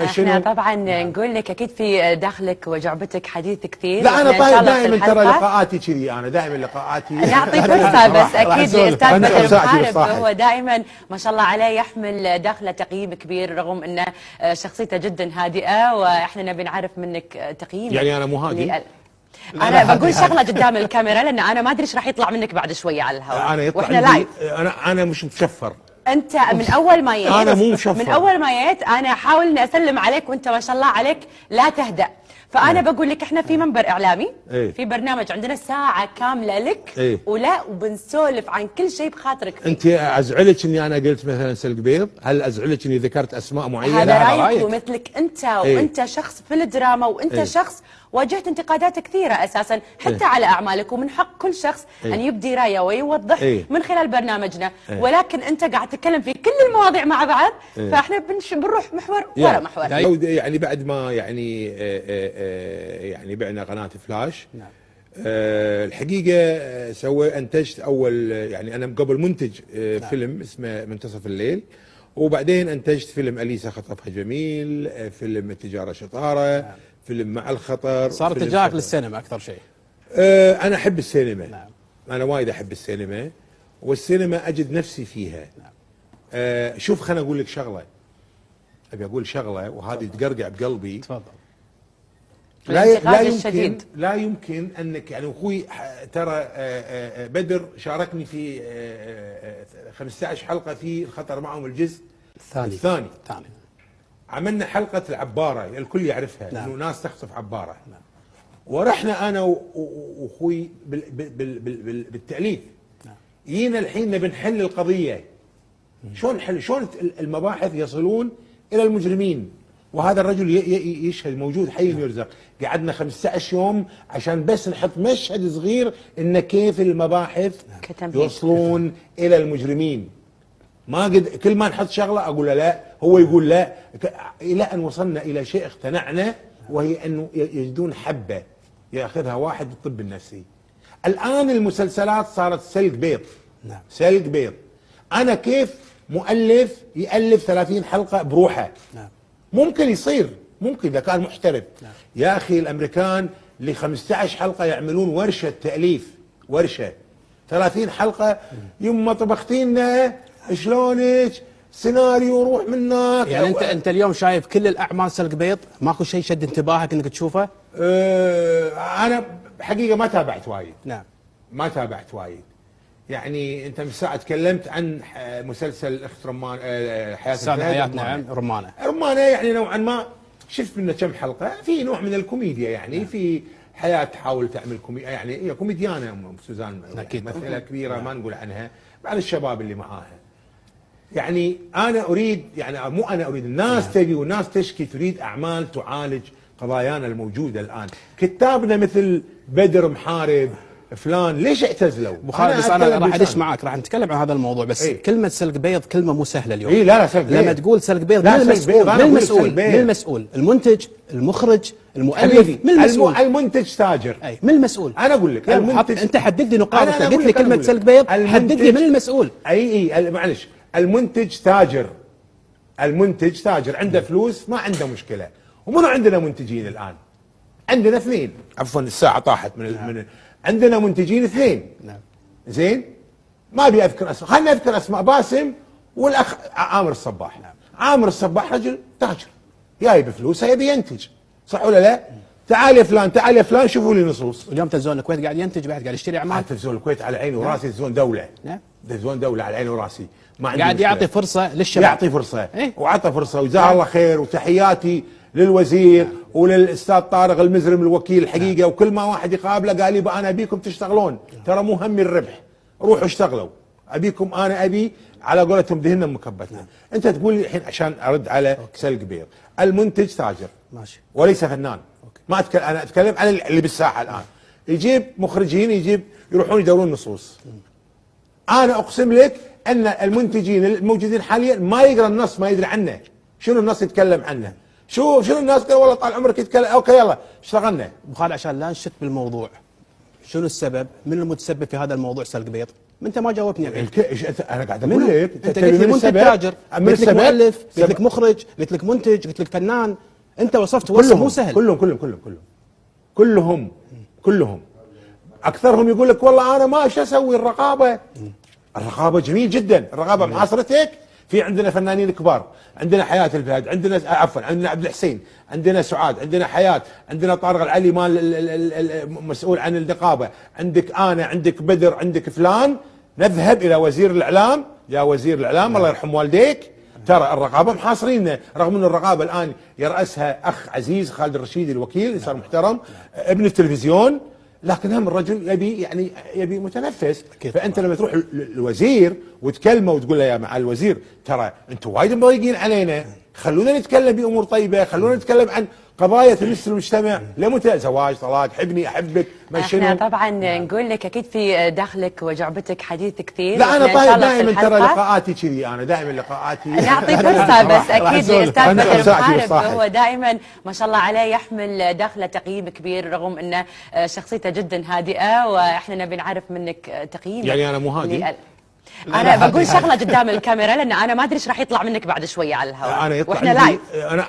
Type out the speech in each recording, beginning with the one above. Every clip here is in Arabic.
احنا طبعا نقول لك اكيد في داخلك وجعبتك حديث كثير. لا انا طيب دائما ترى لقاءاتي كذي، انا دائما لقاءاتي نعطي فرصه بس اكيد الاستاذ بدر محارب هو دائما ما شاء الله عليه يحمل داخله تقييم كبير رغم انه شخصيته جدا هادئه، واحنا نبي نعرف منك تقييم. يعني انا مهاجم؟ انا بقول شغله قدام الكاميرا لان انا ما ادري ايش راح يطلع منك بعد شويه على الهواء. انا يطلع واحنا لايف. انا مش متشفر. انت من اول ما جيت انا مو مشفر. من اول ما جيت انا احاول اني اسلم عليك وانت ما شاء الله عليك لا تهدأ. فانا بقول لك احنا في منبر اعلامي، في برنامج عندنا ساعه كامله لك ولا وبنسولف عن كل شيء بخاطرك فيه. انت ازعلك اني انا قلت مثلا سلق بيض؟ هل ازعلك اني ذكرت اسماء معينه؟ هذا رايك ومثلك انت وانت شخص في الدراما وانت شخص واجهت انتقادات كثيره اساسا حتى على اعمالك، ومن حق كل شخص ان يبدي رايه ويوضح من خلال برنامجنا، ولكن انت قاعد تتكلم في كل المواضيع مع بعض، فاحنا بنروح محور ورا محور. يعني بعد ما يعني بعنا قناه فلاش. نعم. الحقيقه انتجت اول، يعني انا قبل منتج فيلم اسمه منتصف الليل، وبعدين انتجت فيلم اليسا خطفها جميل، فيلم التجاره شطاره. نعم. فيلم مع الخطر. صار اتجاهك للسينما اكثر شيء. انا احب السينما. نعم. انا وايد احب السينما، والسينما اجد نفسي فيها. نعم. شوف خليني اقول لك شغله، ابي اقول شغله وهذه تقرقع بقلبي. تفضل. لا يمكن انك، يعني اخوي ترى بدر شاركني في 15 حلقه في الخطر معهم الجزء الثاني. عملنا حلقه العباره الكل يعرفها. نعم. انه ناس تخطف عباره. نعم. ورحنا انا واخوي بالتاليف. نعم. جينا الحين نبي نحل القضيه. شلون نحل؟ شلون المباحث يصلون الى المجرمين؟ وهذا الرجل يشهد موجود حي يرزق. قعدنا 15 يوم عشان بس نحط مشهد صغير ان كيف المباحث يوصلون الى المجرمين. ما قد كل ما نحط شغله اقول له لا، هو يقول لا، الى ان وصلنا الى شيء اقتنعنا، وهي انه يجدون حبه ياخذها واحد بالطب النفسي. الان المسلسلات صارت سلق بيض. نعم. سلق بيض. انا كيف مؤلف يالف 30 حلقه بروحه؟ نعم. ممكن يصير، ممكن اذا كان محترف. نعم. يا اخي الامريكان ل 15 حلقه يعملون ورشه تاليف، ورشه 30 حلقه. يما طبختينا شلونك سيناريو روح منك. يعني انت اليوم شايف كل الاعمال سلق بيض؟ ماكو شيء شد انتباهك انك تشوفه؟ انا حقيقه ما تابعت وايد. نعم. ما تابعت وايد. يعني انت من ساعه تكلمت عن مسلسل الاخت رمان، حياه الفهد. نعم. رمانه يعني نوعا ما شفت منه كم حلقه، في نوع من الكوميديا يعني. نعم. في حياه تحاول تعمل كوميديا، يعني هي كوميديانه سوزان، ممثله كبيره. نعم. ما نقول عنها، بعد الشباب اللي معاها. يعني انا اريد، يعني مو انا اريد، الناس. نعم. تبي والناس تشكي، تريد اعمال تعالج قضايانا الموجوده الان. كتابنا مثل بدر محارب فلان ليش اعتزلوا؟ ابو خالد بس انا راح ادش معك، راح نتكلم عن هذا الموضوع، بس كلمه سلق بيض كلمه مو سهله اليوم. لا سلق بيض. لما تقول سلق بيض من المسؤول؟ من المسؤول؟ المنتج، المخرج، المؤلف؟ من المسؤول؟ المنتج تاجر. اي من المسؤول؟ انا اقول لك المنتج. انت حدد لي نقاطك، قلت لي كلمه سلق بيض، حدد لي من المسؤول. اي معلش، المنتج تاجر. المنتج تاجر، عنده فلوس ما عنده مشكله. ومنو عندنا منتجين الان؟ عندنا اثنين، عفوا الساعه طاحت من عندنا منتجين اثنين. نعم. زين؟ ما ابي اذكر اسماء، خلينا نذكر اسماء. باسم والاخ عامر الصباح. نعم. عامر الصباح رجل تاجر، جاي بفلوسه يبي ينتج، صح ولا لا؟ تعال يا فلان، تعال يا فلان، شوفوا لي نصوص. واليوم تلفزيون الكويت قاعد ينتج، بعد قاعد يشتري اعمال. تلفزيون الكويت على عيني وراسي. تلفزيون دوله. نعم. تلفزيون دوله على عيني وراسي، ما عندي قاعد يعطي فرصه للشباب. يعطي فرصه. وعطى فرصه، وجزاه الله خير. وتحياتي للوزير وللاستاذ طارق المزرم الوكيل الحقيقه. وكل ما واحد يقابله قال لي انا ابيكم تشتغلون، ترى مو همي الربح، روحوا اشتغلوا، ابيكم، انا ابي على قولتهم دهنا مكبتنا. انت تقول لي الحين عشان ارد على سلق بيض، المنتج تاجر ماشي وليس فنان. ما اتكلم، انا اتكلم عن اللي بالساحه الان. يجيب مخرجين، يروحون يدورون نصوص. انا اقسم لك ان المنتجين الموجودين حاليا ما يقرا النص، ما يدري عنه. شنو النص يتكلم عنه؟ شنو الناس قالوا والله طال عمرك يتكلم، اوكي يلا اشتغلنا. ابو خالد عشان لا نشت بالموضوع، شنو السبب؟ من المتسبب في هذا الموضوع سلق بيض؟ انت ما جاوبتني الحين. انا قاعد اقول لك انت قلت لي منتج تاجر، قلت لك مؤلف، قلت لك مخرج، قلت لك منتج، قلت لك فنان. انت وصفت وصف مو سهل. كلهم اكثرهم يقول لك والله انا ما ايش اسوي. الرقابه جميل جدا، الرقابه محاصرتك. في عندنا فنانين كبار، عندنا حياة الفهد، عندنا عندنا عبد الحسين، عندنا سعاد، عندنا حياة، عندنا طارق العلي مال مسؤول عن النقابة، عندك انا، عندك بدر، عندك فلان. نذهب الى وزير الاعلام، يا وزير الاعلام الله يرحم والديك، ترى الرقابه محاصريننا، رغم ان الرقابه الان يرأسها اخ عزيز خالد الرشيدي الوكيل، انسان محترم ابن التلفزيون، لكن هم الرجل يبي متنفس. فانت لما تروح الوزير وتكلمه وتقول له يا مع الوزير ترى انتم وايد مضايقين علينا، خلونا نتكلم بامور طيبه، خلونا نتكلم عن قضايا تمس المجتمع، لمتى زواج طلاق حبني احبك ما شنو. احنا طبعا نقول لك اكيد في داخلك وجعبتك حديث كثير. لا انا طيب دائما ترى لقاءاتي كذي، انا دائما لقاءاتي نعطي فرصه بس اكيد الاستاذ بدر محارب هو دائما ما شاء الله عليه يحمل داخله تقييم كبير، رغم انه شخصيته جدا هادئه، واحنا نبي نعرف منك تقييم. يعني انا مو هادي؟ انا بقول شغله قدام الكاميرا لان انا ما ادري ايش راح يطلع منك بعد شويه على الهواء. انا يطلع واحنا لايف.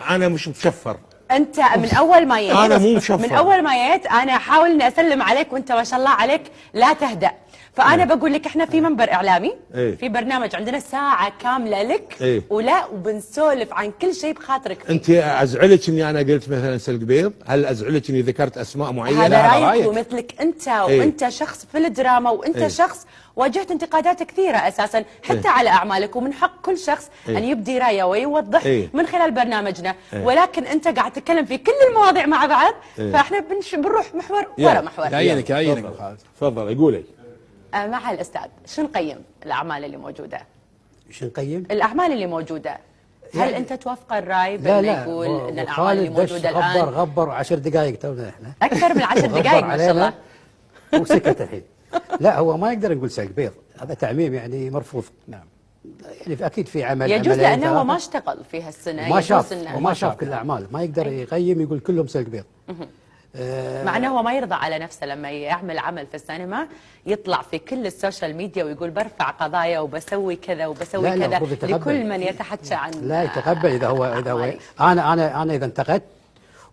انا مش مشفر. انت من اول ما جيت انا مو مشفر، من اول ما جيت انا احاول اني اسلم عليك وانت ما شاء الله عليك لا تهدأ. فانا بقول لك احنا في منبر اعلامي، في برنامج عندنا ساعه كامله لك ولا وبنسولف عن كل شيء بخاطرك فيه. انت ازعلك اني انا قلت مثلا سلق بيض؟ هل ازعلك اني ذكرت اسماء معينه؟ هذا رايك ومثلك انت وانت شخص في الدراما، وانت شخص واجهت انتقادات كثيره اساسا حتى على اعمالك، ومن حق كل شخص ان يبدي رايه ويوضح من خلال برنامجنا، ولكن انت قاعد تتكلم في كل المواضيع مع بعض، فاحنا بنروح محور ورا محور. عينك تفضل قولي. مع الاستاذ شو نقيم الاعمال اللي موجوده؟ شو نقيم؟ الاعمال اللي موجوده، هل انت توافق الراي بانه يقول ان الاعمال اللي موجوده الان غبر 10 دقائق تونا احنا اكثر من 10 دقائق ما شاء الله وسكت الحين. لا هو ما يقدر نقول سلق بيض، هذا تعميم يعني مرفوض. نعم يعني اكيد في عمل يجوز لانه هو ما اشتغل في هالسنه، ما شاف كل الاعمال، ما يقدر يقيم يقول كلهم سلق بيض. مع انه هو ما يرضى على نفسه لما يعمل عمل في السينما يطلع في كل السوشيال ميديا ويقول برفع قضايا وبسوي كذا وبسوي كذا لكل من يتحدث عن. لا يتقبل اذا هو انا اذا انتقدت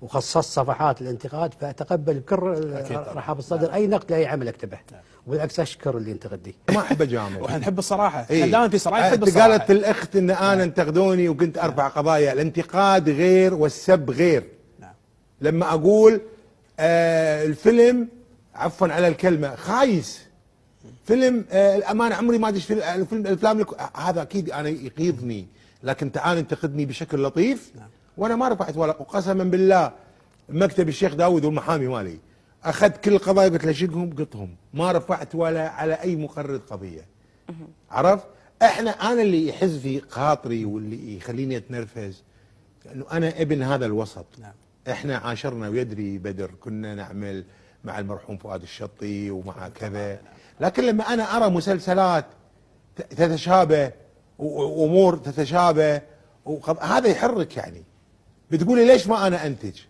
وخصصت صفحات الانتقاد فاتقبل بكل رحاب الصدر اي نقد لاي عمل اكتبه، وبالعكس اشكر اللي انتقدني. ما احب اجامل واحنا نحب الصراحه، دائما في صراحه نحب الصراحه. قالت الاخت ان انا انتقدوني وكنت ارفع قضايا، الانتقاد غير والسب غير. لما اقول الفيلم عفوا على الكلمه خايس، فيلم الامانه عمري ما ادري الافلام هذا اكيد انا يقيضني، لكن تعال انتقدني بشكل لطيف. وانا ما رفعت ولا، وقسما بالله مكتب الشيخ داود والمحامي مالي اخذت كل القضايا قلت له شقهم قطهم، ما رفعت ولا على اي مقرر قضيه. عرفت؟ انا اللي يحز في خاطري واللي يخليني اتنرفز لانه انا ابن هذا الوسط. احنا عاشرنا ويدري بدر كنا نعمل مع المرحوم فؤاد الشطي ومع كذا، لكن لما انا ارى مسلسلات تتشابه وامور تتشابه هذا يحرك. يعني بتقولي ليش ما انا انتج؟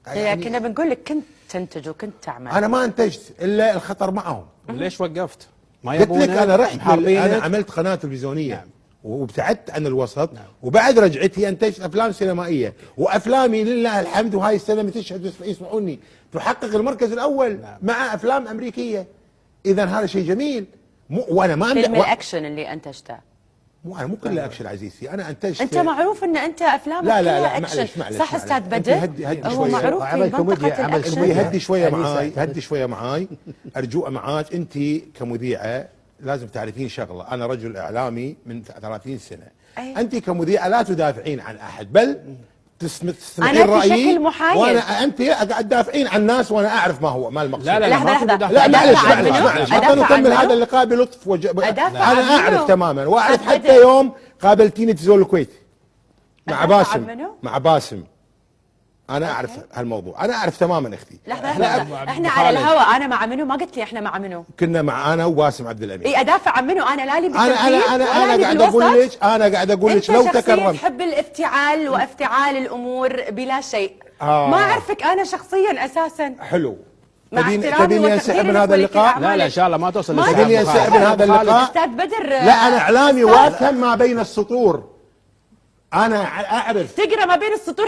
يعني كنا بنقول لك كنت تنتج وكنت تعمل. انا ما انتجت الا الخطر معهم. ليش وقفت؟ ما قلت لك انا رحت انا عملت قناه تلفزيونيه وابتعدت عن الوسط، وبعد رجعتي انتجت افلام سينمائيه، وافلامي لله الحمد وهاي السنه تشهد يسمعوني تحقق المركز الاول مع افلام امريكيه. اذا هذا شيء جميل. وانا ما فيلم الاكشن اللي انتجته انا مو كله اكشن عزيزتي، انا انتجت. انت معروف ان انت افلامك كلها اكشن. صح استاذ بدر؟ هو معروف في منطقه الاكشن. هدي شويه معاي ارجوء معاك. انت كمذيعه لازم تعرفين شغله، انا رجل اعلامي من 30 سنه. انت كمذيعه لا تدافعين عن احد، بل تستمعين رايي بشكل محايد. وانا انت قاعد تدافعين عن الناس وانا اعرف ما هو ما المقصود. لا لا معلش حتى نكمل هذا اللقاء بلطف انا اعرف تماما، واعرف حتى يوم قابلتيني تزول الكويت مع باسم انا اعرف هالموضوع، انا اعرف تماما اختي. لحظه احنا على الهواء، انا مع منو؟ ما قلت لي احنا مع منو؟ كنا مع انا وباسم عبد الامين. اي ادافع عن منو؟ انا لا لي انا قاعد اقول لك لو تكرمت. تحب الافتعال وافتعال الامور بلا شيء. ما اعرفك انا شخصيا اساسا. حلو. تبيني انسحب من هذا اللقاء؟ لا ان شاء الله ما توصل تبيني انسحب من هذا اللقاء؟ استاذ بدر، لا انا اعلامي وافهم ما بين السطور، انا اعرف تقرا ما بين السطور.